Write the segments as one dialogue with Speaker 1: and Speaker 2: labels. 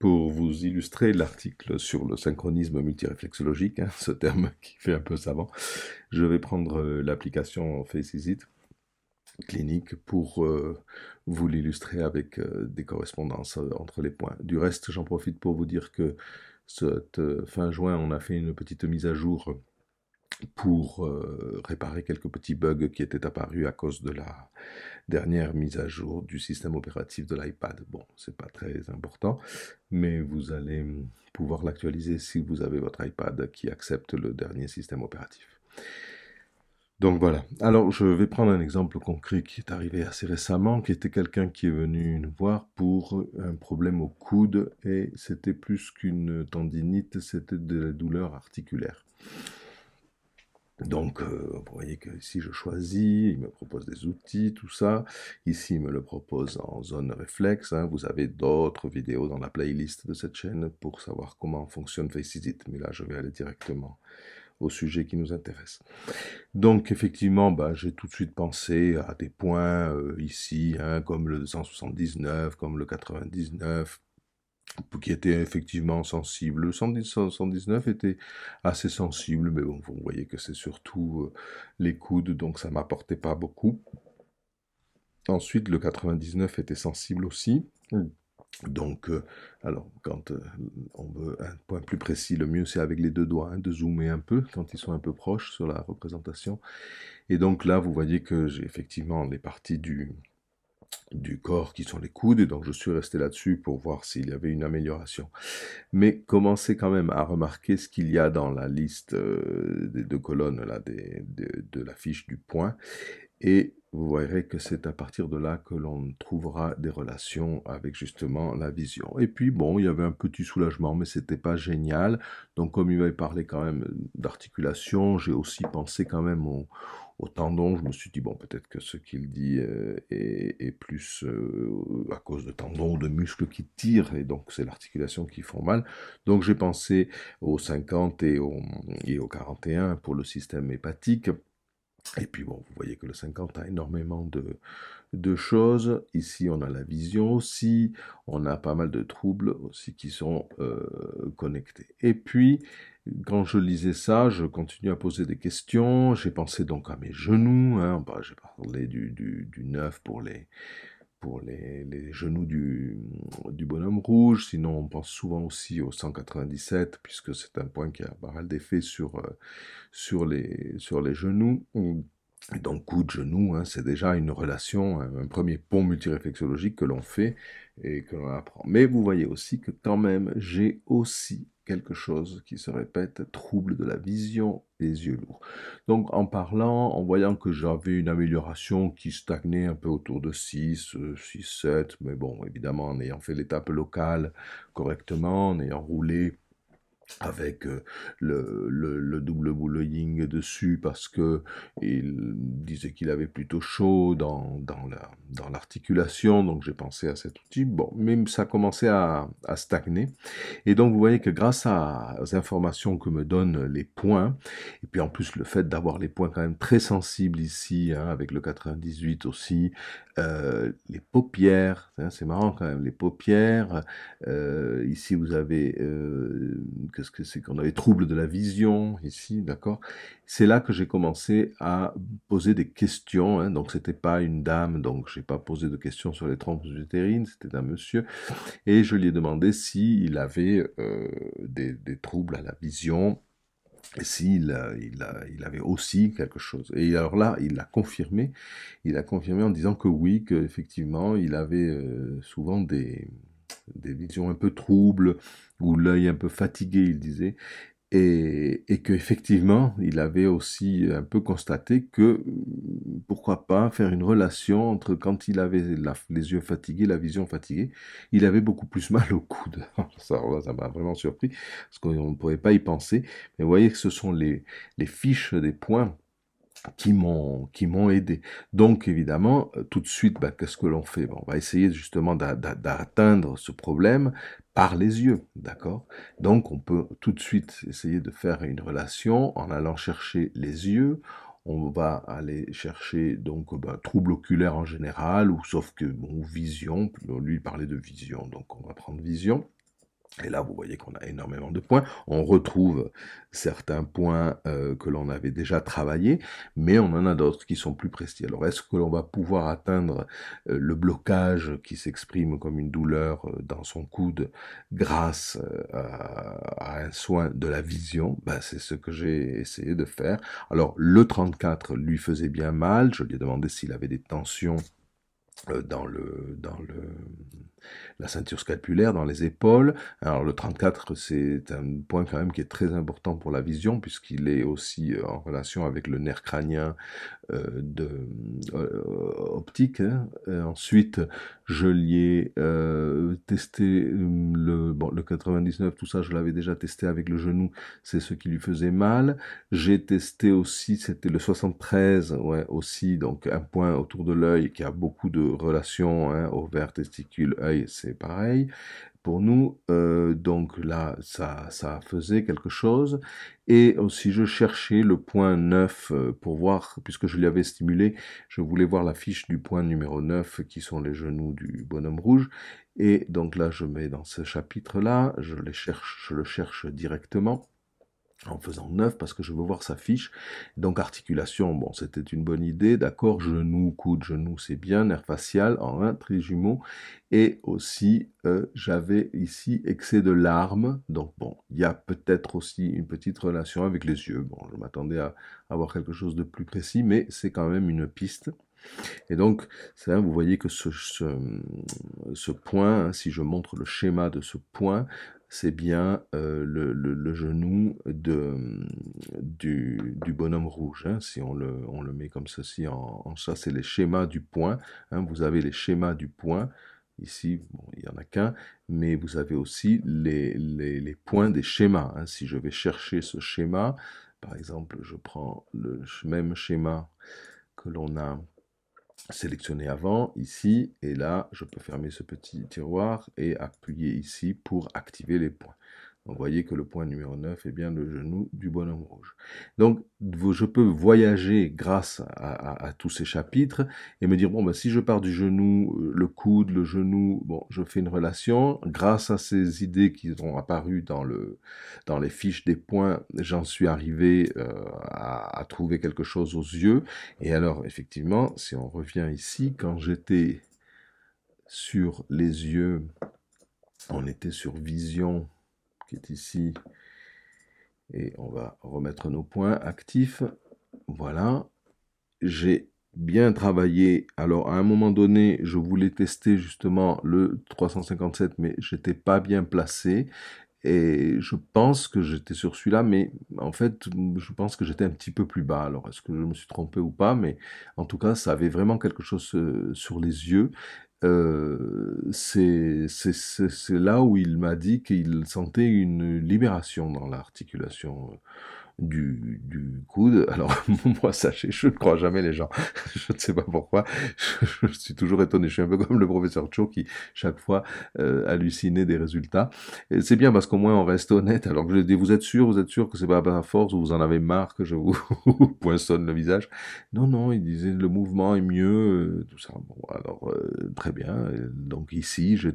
Speaker 1: Pour vous illustrer l'article sur le synchronisme multiréflexologique, hein, ce terme qui fait un peu savant, je vais prendre l'application FaceIsit clinique pour vous l'illustrer avec des correspondances entre les points. Du reste, j'en profite pour vous dire que cette fin juin, on a fait une petite mise à jour pour réparer quelques petits bugs qui étaient apparus à cause de la dernière mise à jour du système opératif de l'iPad. Bon, c'est pas très important, mais vous allez pouvoir l'actualiser si vous avez votre iPad qui accepte le dernier système opératif. Donc voilà. Alors je vais prendre un exemple concret qui est arrivé assez récemment, qui était quelqu'un qui est venu nous voir pour un problème au coude et c'était plus qu'une tendinite, c'était de la douleur articulaire. Donc, vous voyez que ici je choisis, il me propose des outils, tout ça. Ici, il me le propose en zone réflexe, hein. Vous avez d'autres vidéos dans la playlist de cette chaîne pour savoir comment fonctionne FaceIsit. Mais là, je vais aller directement au sujet qui nous intéresse. Donc, effectivement, bah, j'ai tout de suite pensé à des points ici, hein, comme le 179, comme le 99, qui était effectivement sensible. Le 119 était assez sensible, mais bon, vous voyez que c'est surtout les coudes, donc ça m'apportait pas beaucoup. Ensuite, le 99 était sensible aussi. Donc, alors, quand on veut un point plus précis, le mieux c'est avec les deux doigts, hein, de zoomer un peu quand ils sont un peu proches sur la représentation. Et donc là, vous voyez que j'ai effectivement les parties du corps qui sont les coudes, et donc je suis resté là-dessus pour voir s'il y avait une amélioration. Mais commencez quand même à remarquer ce qu'il y a dans la liste des deux colonnes là, de la fiche du point, et vous verrez que c'est à partir de là que l'on trouvera des relations avec justement la vision. Et puis bon, il y avait un petit soulagement, mais c'était pas génial. Donc comme il m'avait parlé quand même d'articulation, j'ai aussi pensé quand même au tendon. Je me suis dit, bon, peut-être que ce qu'il dit est plus à cause de tendons ou de muscles qui tirent, et donc c'est l'articulation qui font mal. Donc j'ai pensé aux 50 et au 41 pour le système hépatique. Et puis bon, vous voyez que le 50 a énormément de choses. Ici, on a la vision aussi. On a pas mal de troubles aussi qui sont connectés. Et puis, quand je lisais ça, je continue à poser des questions. J'ai pensé donc à mes genoux, hein. Bah, j'ai parlé du 9 pour les genoux du bonhomme rouge. Sinon, on pense souvent aussi au 197, puisque c'est un point qui a pas mal d'effets sur les genoux. Et donc, coude, genou, hein, c'est déjà une relation, un premier pont multiréflexologique que l'on fait et que l'on apprend. Mais vous voyez aussi que quand même, j'ai aussi quelque chose qui se répète, trouble de la vision, les yeux lourds. Donc, en parlant, en voyant que j'avais une amélioration qui stagnait un peu autour de 6, 6, 7, mais bon, évidemment, en ayant fait l'étape locale correctement, en ayant roulé avec le double bullying dessus parce que il disait qu'il avait plutôt chaud dans l'articulation, donc j'ai pensé à cet outil. Bon, mais ça commençait à stagner. Et donc vous voyez que grâce aux informations que me donnent les points, et puis en plus le fait d'avoir les points quand même très sensibles ici, hein, avec le 98 aussi, les paupières, hein, c'est marrant quand même, les paupières, ici vous avez, qu'est-ce que c'est qu'on a les troubles de la vision, ici, d'accord. C'est là que j'ai commencé à poser des questions, hein, donc c'était pas une dame, donc j'ai pas posé de questions sur les trompes utérines, c'était un monsieur, et je lui ai demandé s'il avait des troubles à la vision, et il avait aussi quelque chose. Et alors là, il a confirmé en disant que oui, qu'effectivement, il avait souvent des visions un peu troubles, ou l'œil un peu fatigué, il disait, et qu'effectivement, il avait aussi un peu constaté que pourquoi pas faire une relation entre quand il avait les yeux fatigués, la vision fatiguée, il avait beaucoup plus mal au coude. Ça m'a vraiment surpris, parce qu'on ne pourrait pas y penser. Mais vous voyez que ce sont les fiches des points qui m'ont aidé. Donc évidemment, tout de suite, bah, qu'est-ce que l'on fait? Bon, on va essayer justement d'atteindre ce problème par les yeux, d'accord? Donc on peut tout de suite essayer de faire une relation en allant chercher les yeux. On va aller chercher donc trouble oculaire en général, ou sauf que bon, vision. Lui il parlait de vision, donc on va prendre vision. Et là, vous voyez qu'on a énormément de points. On retrouve certains points que l'on avait déjà travaillés, mais on en a d'autres qui sont plus précis. Alors, est-ce que l'on va pouvoir atteindre le blocage qui s'exprime comme une douleur dans son coude grâce à un soin de la vision? Ben, c'est ce que j'ai essayé de faire. Alors, le 34 lui faisait bien mal. Je lui ai demandé s'il avait des tensions la ceinture scapulaire, dans les épaules. Alors le 34, c'est un point quand même qui est très important pour la vision, puisqu'il est aussi en relation avec le nerf crânien optique. Hein. Ensuite, je l'ai testé, le 99, tout ça, je l'avais déjà testé avec le genou, c'est ce qui lui faisait mal. J'ai testé aussi, c'était le 73, ouais, aussi, donc un point autour de l'œil qui a beaucoup de relations, hein, ovaire, testicule, œil, c'est pareil pour nous. Donc là, ça faisait quelque chose. Et aussi, je cherchais le point 9 pour voir, puisque je l'avais stimulé, je voulais voir la fiche du point numéro 9, qui sont les genoux du bonhomme rouge. Et donc là, je mets dans ce chapitre-là, je le cherche directement en faisant 9 parce que je veux voir sa fiche. Donc articulation, bon, c'était une bonne idée, d'accord, genou, coude, genou, c'est bien, nerf facial en un trijumeau, et aussi j'avais ici excès de larmes, donc bon, il y a peut-être aussi une petite relation avec les yeux, bon, je m'attendais à avoir quelque chose de plus précis, mais c'est quand même une piste. Et donc, ça, vous voyez que ce point, hein, si je montre le schéma de ce point, c'est bien le genou du bonhomme rouge. Hein, si on le met comme ceci, en ça, c'est les schémas du point. Hein, vous avez les schémas du point. Ici, bon, il n'y en a qu'un, mais vous avez aussi les points des schémas. Hein. Si je vais chercher ce schéma, par exemple, je prends le même schéma que l'on a sélectionner avant, ici, et là, je peux fermer ce petit tiroir et appuyer ici pour activer les points. Donc, vous voyez que le point numéro 9 est bien le genou du bonhomme rouge. Donc, je peux voyager grâce à tous ces chapitres et me dire, bon, ben, si je pars du genou, le coude, le genou, bon, je fais une relation. Grâce à ces idées qui sont apparues dans les fiches des points, j'en suis arrivé à trouver quelque chose aux yeux. Et alors, effectivement, si on revient ici, quand j'étais sur les yeux, on était sur vision, qui est ici, et on va remettre nos points actifs. Voilà, j'ai bien travaillé. Alors, à un moment donné, je voulais tester justement le 357, mais j'étais pas bien placé. Et je pense que j'étais sur celui-là, mais en fait, je pense que j'étais un petit peu plus bas. Alors, est-ce que je me suis trompé ou pas? Mais en tout cas, ça avait vraiment quelque chose sur les yeux. C'est là où il m'a dit qu'il sentait une libération dans l'articulation du coude. Alors, moi, sachez, je ne crois jamais les gens. Je ne sais pas pourquoi. Je suis toujours étonné. Je suis un peu comme le professeur Cho qui, chaque fois, hallucinait des résultats. Et c'est bien parce qu'au moins, on reste honnête. Alors que je lui dis, vous êtes sûr que c'est pas à force ou vous en avez marre que je vous poinçonne le visage? Non, non, il disait, le mouvement est mieux, tout ça. Bon, alors, très bien. Donc ici, je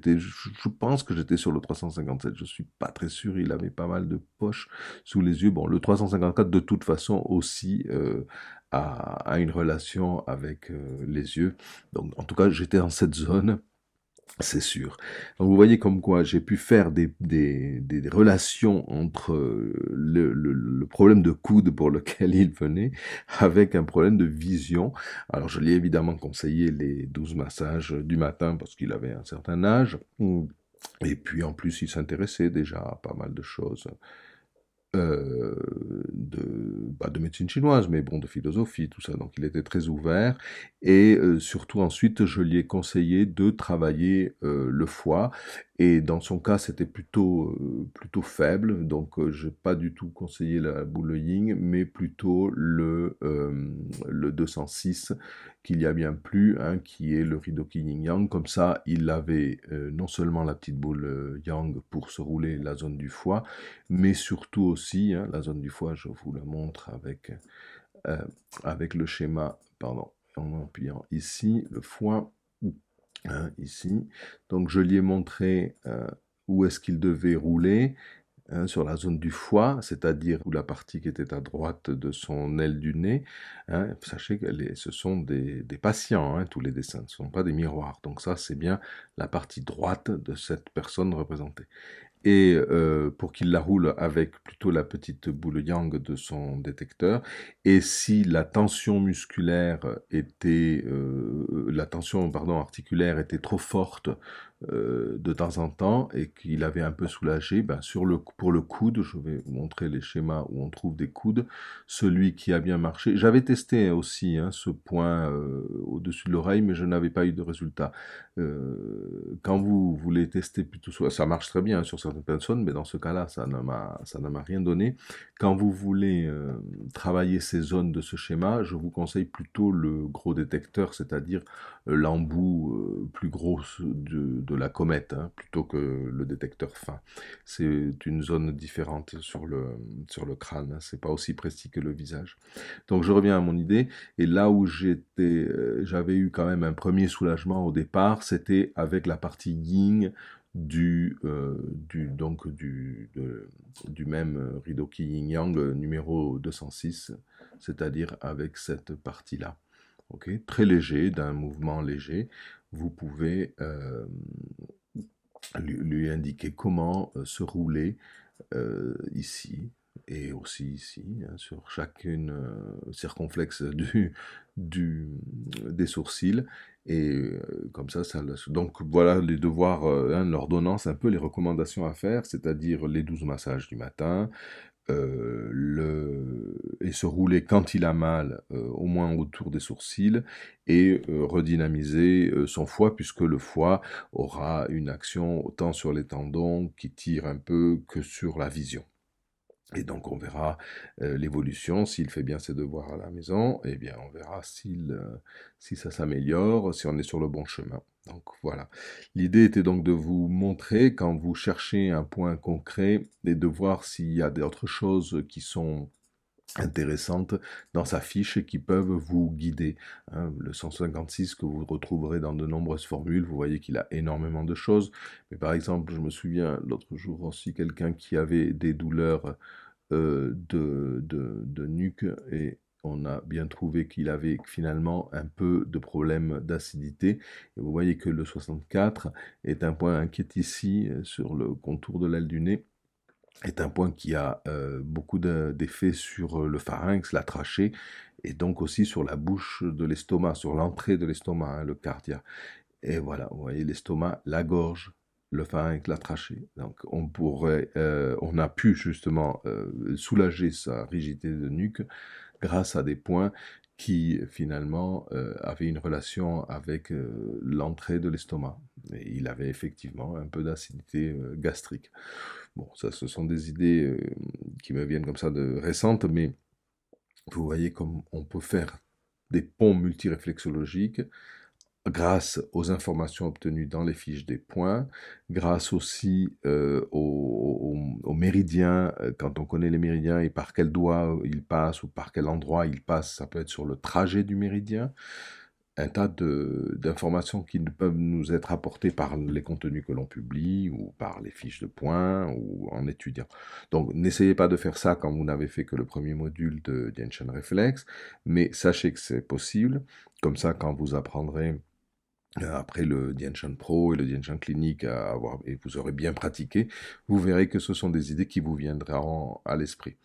Speaker 1: pense que j'étais sur le 357. Je suis pas très sûr. Il avait pas mal de poches sous les yeux. Bon, le 354 de toute façon aussi a une relation avec les yeux. Donc en tout cas, j'étais dans cette zone. C'est sûr. Donc vous voyez comme quoi j'ai pu faire des relations entre le problème de coude pour lequel il venait avec un problème de vision. Alors je lui ai évidemment conseillé les 12 massages du matin parce qu'il avait un certain âge. Et puis en plus il s'intéressait déjà à pas mal de choses euh, pas de médecine chinoise, mais bon, de philosophie, tout ça. Donc il était très ouvert. Et surtout ensuite, je lui ai conseillé de travailler le foie. Et dans son cas, c'était plutôt faible. Donc je n'ai pas du tout conseillé la boule Ying, mais plutôt le 206 qu'il y a bien plus, hein, qui est le Ridoki Yin Yang. Comme ça, il avait non seulement la petite boule Yang pour se rouler la zone du foie, mais surtout aussi, hein, la zone du foie, je vous la montre euh, avec le schéma, pardon, en appuyant ici, le foie, hein, ici. Donc je lui ai montré où est-ce qu'il devait rouler, hein, sur la zone du foie, c'est-à-dire la partie qui était à droite de son aile du nez. Hein. Sachez que ce sont des patients, hein, tous les dessins, ce ne sont pas des miroirs. Donc ça, c'est bien la partie droite de cette personne représentée. Et pour qu'il la roule avec plutôt la petite boule Yang de son détecteur. Et si la tension musculaire était, la tension pardon, articulaire était trop forte de temps en temps et qu'il avait un peu soulagé, ben pour le coude, je vais vous montrer les schémas où on trouve des coudes, celui qui a bien marché. J'avais testé aussi hein, ce point au-dessus de l'oreille, mais je n'avais pas eu de résultat. Quand vous voulez tester plutôt, ça marche très bien hein, sur certaines personnes, mais dans ce cas-là, ça ne m'a rien donné. Quand vous voulez travailler ces zones de ce schéma, je vous conseille plutôt le gros détecteur, c'est-à-dire l'embout plus gros de la comète, hein, plutôt que le détecteur fin. C'est une zone différente sur le crâne, hein, c'est pas aussi précis que le visage. Donc je reviens à mon idée, et là où j'avais eu quand même un premier soulagement au départ, c'était avec la partie yin du même Ridoki Yin Yang numéro 206, c'est-à-dire avec cette partie-là. Okay, très léger, d'un mouvement léger, vous pouvez lui indiquer comment se rouler ici et aussi ici, hein, sur chacune circonflexe des sourcils. Et comme ça, donc voilà les devoirs, hein, l'ordonnance, un peu les recommandations à faire, c'est-à-dire les 12 massages du matin, et se rouler quand il a mal, au moins autour des sourcils, et redynamiser son foie, puisque le foie aura une action autant sur les tendons qui tirent un peu que sur la vision. Et donc on verra l'évolution, s'il fait bien ses devoirs à la maison, eh bien on verra si ça s'améliore, si on est sur le bon chemin. Donc voilà. L'idée était donc de vous montrer quand vous cherchez un point concret et de voir s'il y a d'autres choses qui sont intéressantes dans sa fiche et qui peuvent vous guider. Hein. Le 156 que vous retrouverez dans de nombreuses formules, vous voyez qu'il a énormément de choses. Mais par exemple, je me souviens l'autre jour aussi quelqu'un qui avait des douleurs de nuque et on a bien trouvé qu'il avait finalement un peu de problème d'acidité. Et vous voyez que le 64 est un point inquiet ici sur le contour de l'aile du nez, est un point qui a beaucoup d'effets sur le pharynx, la trachée, et donc aussi sur la bouche de l'estomac, sur l'entrée de l'estomac, hein, le cardia. Et voilà, vous voyez l'estomac, la gorge, le pharynx, la trachée. Donc on a pu justement soulager sa rigidité de nuque grâce à des points qui finalement avaient une relation avec l'entrée de l'estomac. Et il avait effectivement un peu d'acidité gastrique. Bon, ça, ce sont des idées qui me viennent comme ça de récentes, mais vous voyez comme on peut faire des ponts multiréflexologiques grâce aux informations obtenues dans les fiches des points, grâce aussi aux méridiens, quand on connaît les méridiens et par quel doigt ils passent ou par quel endroit ils passent, ça peut être sur le trajet du méridien, un tas d'informations qui ne peuvent nous être apportées par les contenus que l'on publie ou par les fiches de points ou en étudiant. Donc n'essayez pas de faire ça quand vous n'avez fait que le premier module de Genshin Reflex, mais sachez que c'est possible. Comme ça, quand vous apprendrez après le Dianshan Pro et le Dianshan Clinique et vous aurez bien pratiqué, vous verrez que ce sont des idées qui vous viendront à l'esprit.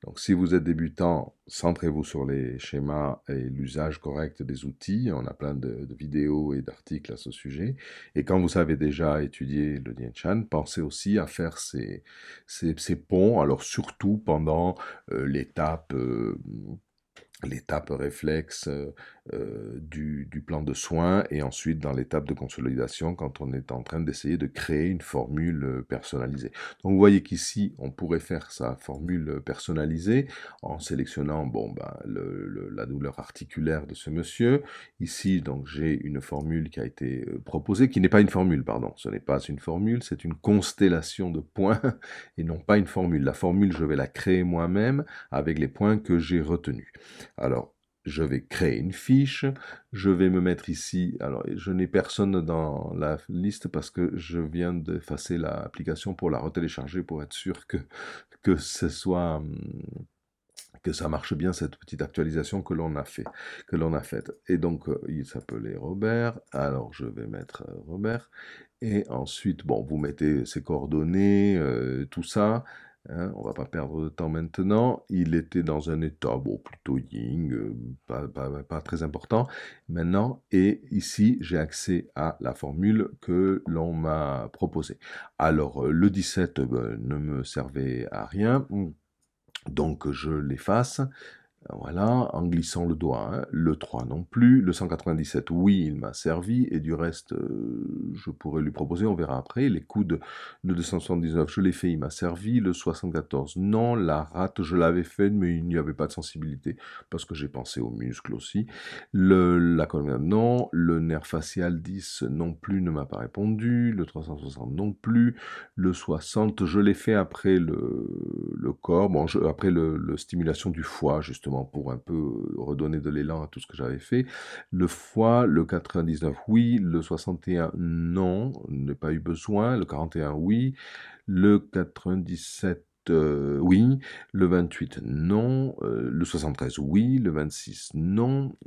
Speaker 1: Donc si vous êtes débutant, centrez-vous sur les schémas et l'usage correct des outils. On a plein de vidéos et d'articles à ce sujet. Et quand vous savez déjà étudier le Dianshan, pensez aussi à faire ces ponts, alors surtout pendant l'étape réflexe du plan de soins et ensuite dans l'étape de consolidation quand on est en train d'essayer de créer une formule personnalisée. Donc vous voyez qu'ici on pourrait faire sa formule personnalisée en sélectionnant la douleur articulaire de ce monsieur. Ici donc j'ai une formule qui a été proposée, qui n'est pas une formule, pardon, ce n'est pas une formule, c'est une constellation de points et non pas une formule. La formule je vais la créer moi-même avec les points que j'ai retenus. Alors, je vais créer une fiche, je vais me mettre ici, alors je n'ai personne dans la liste parce que je viens d'effacer l'application pour la retélécharger pour être sûr que ce soit, que ça marche bien cette petite actualisation que l'on a faite. Et donc il s'appelait Robert, alors je vais mettre Robert, et ensuite, bon, vous mettez ses coordonnées, tout ça. Hein, on va pas perdre de temps maintenant. Il était dans un état, bon, plutôt yin, pas très important. Maintenant, et ici, j'ai accès à la formule que l'on m'a proposée. Alors, le 17 ben, ne me servait à rien, donc je l'efface. Voilà, en glissant le doigt, hein. Le 3 non plus, le 197, oui, il m'a servi, et du reste, je pourrais lui proposer, on verra après. Les coudes, le 279, je l'ai fait, il m'a servi. Le 74, non. La rate, je l'avais fait, mais il n'y avait pas de sensibilité, parce que j'ai pensé aux muscles aussi. La colonne, non. Le nerf facial 10, non plus, ne m'a pas répondu. Le 360, non plus. Le 60, je l'ai fait après le corps, bon, après le stimulation du foie, justement, pour un peu redonner de l'élan à tout ce que j'avais fait. Le foie, le 99, oui. Le 61, non, n'ai pas eu besoin. Le 41, oui. Le 97, oui. Le 28, non. Le 73, oui. Le 26, non.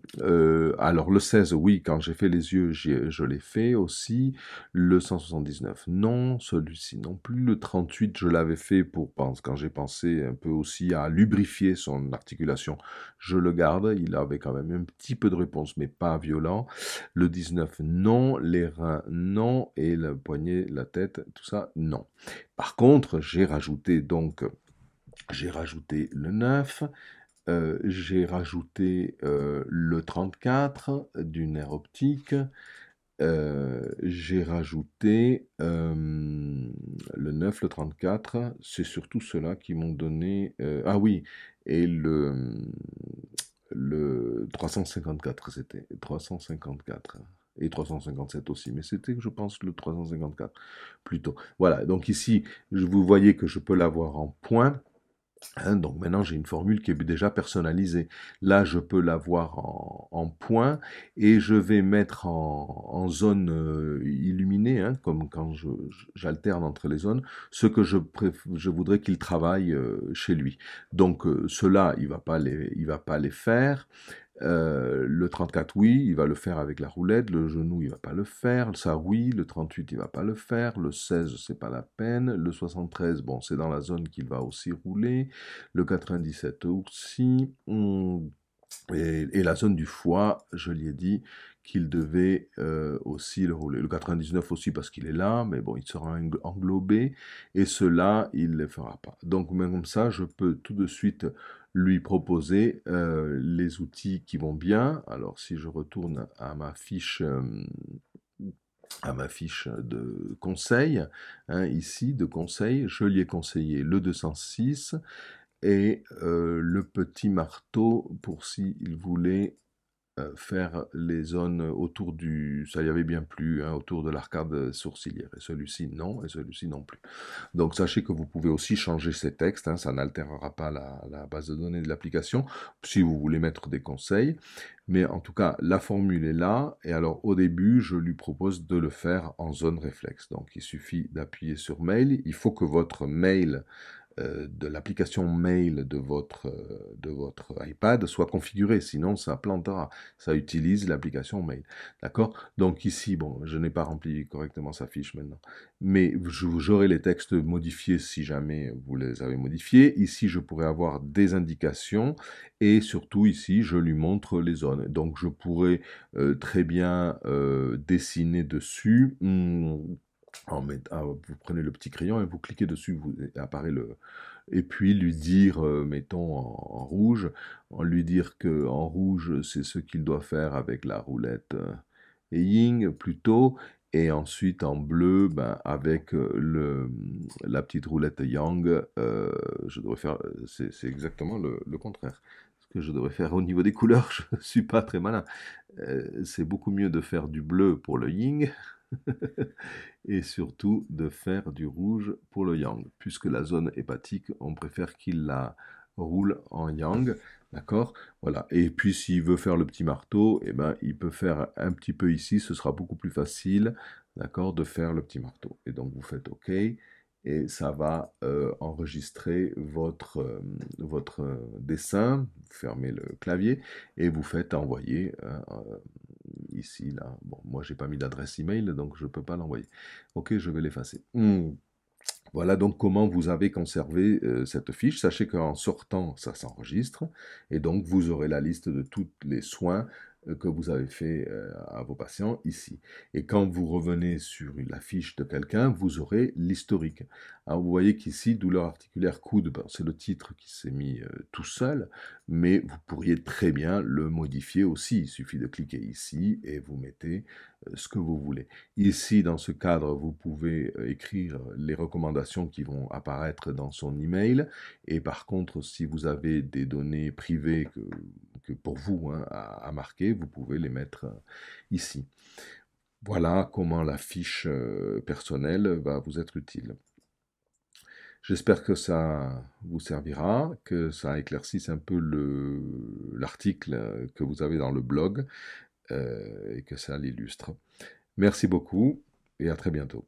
Speaker 1: Alors le 16, oui, quand j'ai fait les yeux, je l'ai fait aussi. Le 179, non. Celui-ci non plus. Le 38, je l'avais fait quand j'ai pensé un peu aussi à lubrifier son articulation. Je le garde. Il avait quand même un petit peu de réponse, mais pas violent. Le 19, non. Les reins, non. Et le poignet, la tête, tout ça, non. Par contre, j'ai rajouté le 9, j'ai rajouté le 34 du nerf optique, j'ai rajouté le 9, le 34, c'est surtout ceux-là qui m'ont donné... ah oui, et le 354, c'était 354. Et 357 aussi, mais c'était, je pense, le 354 plutôt. Voilà, donc ici, vous voyez que je peux l'avoir en points. Hein, donc maintenant, j'ai une formule qui est déjà personnalisée. Là, je peux l'avoir en points et je vais mettre en zone illuminée, hein, comme quand j'alterne entre les zones, ce que je voudrais qu'il travaille chez lui. Donc ceux-là, il va pas les faire. Le 34, oui, il va le faire avec la roulette. Le genou, il va pas le faire. Ça, oui. Le 38, il va pas le faire. Le 16, c'est pas la peine. Le 73, bon, c'est dans la zone qu'il va aussi rouler. Le 97 aussi. Et la zone du foie, je lui ai dit qu'il devait aussi le rouler. Le 99 aussi parce qu'il est là, mais bon, il sera englobé. Et cela, il ne le fera pas. Donc même comme ça, je peux tout de suite lui proposer les outils qui vont bien. Alors si je retourne à ma fiche de conseil, hein, ici, de conseil, je lui ai conseillé le 206 et le petit marteau pour s'il voulait faire les zones autour ça y avait bien plu, hein, autour de l'arcade sourcilière. Et celui-ci non, et celui-ci non plus. Donc sachez que vous pouvez aussi changer ces textes, hein, ça n'altérera pas la base de données de l'application, si vous voulez mettre des conseils. Mais en tout cas, la formule est là, et alors au début, je lui propose de le faire en zone réflexe. Donc il suffit d'appuyer sur mail, il faut que votre mail de l'application mail de votre iPad soit configurée, sinon ça plantera. Ça utilise l'application mail. D'accord? Donc ici, bon, je n'ai pas rempli correctement sa fiche maintenant, mais j'aurai les textes modifiés si jamais vous les avez modifiés. Ici, je pourrais avoir des indications et surtout ici, je lui montre les zones. Donc je pourrais très bien dessiner dessus. Vous prenez le petit crayon et vous cliquez dessus, apparaît et puis lui dire, mettons en rouge, lui dire que en rouge c'est ce qu'il doit faire avec la roulette et Ying plutôt, et ensuite en bleu, ben, avec la petite roulette Yang, je devrais faire, c'est exactement le contraire. Ce que je devrais faire au niveau des couleurs, je ne suis pas très malin. C'est beaucoup mieux de faire du bleu pour le Ying et surtout de faire du rouge pour le yang. Puisque la zone hépatique, on préfère qu'il la roule en yang, d'accord? Voilà. Et puis s'il veut faire le petit marteau, eh ben, il peut faire un petit peu ici, ce sera beaucoup plus facile, d'accord, de faire le petit marteau. Et donc vous faites OK, et ça va enregistrer votre dessin, vous fermez le clavier, et vous faites envoyer ici, là. Bon, moi j'ai pas mis d'adresse email, donc je peux pas l'envoyer. OK, je vais l'effacer. Voilà donc comment vous avez conservé cette fiche. Sachez qu'en sortant, ça s'enregistre, et donc vous aurez la liste de tous les soins que vous avez fait à vos patients ici. Et quand vous revenez sur la fiche de quelqu'un, vous aurez l'historique. Alors vous voyez qu'ici, douleur articulaire coude, ben, c'est le titre qui s'est mis tout seul, mais vous pourriez très bien le modifier aussi. Il suffit de cliquer ici et vous mettez ce que vous voulez. Ici, dans ce cadre, vous pouvez écrire les recommandations qui vont apparaître dans son email. Et par contre, si vous avez des données privées que pour vous hein, à marquer, vous pouvez les mettre ici. Voilà comment la fiche personnelle va vous être utile. J'espère que ça vous servira, que ça éclaircisse un peu l'article que vous avez dans le blog et que ça l'illustre. Merci beaucoup et à très bientôt.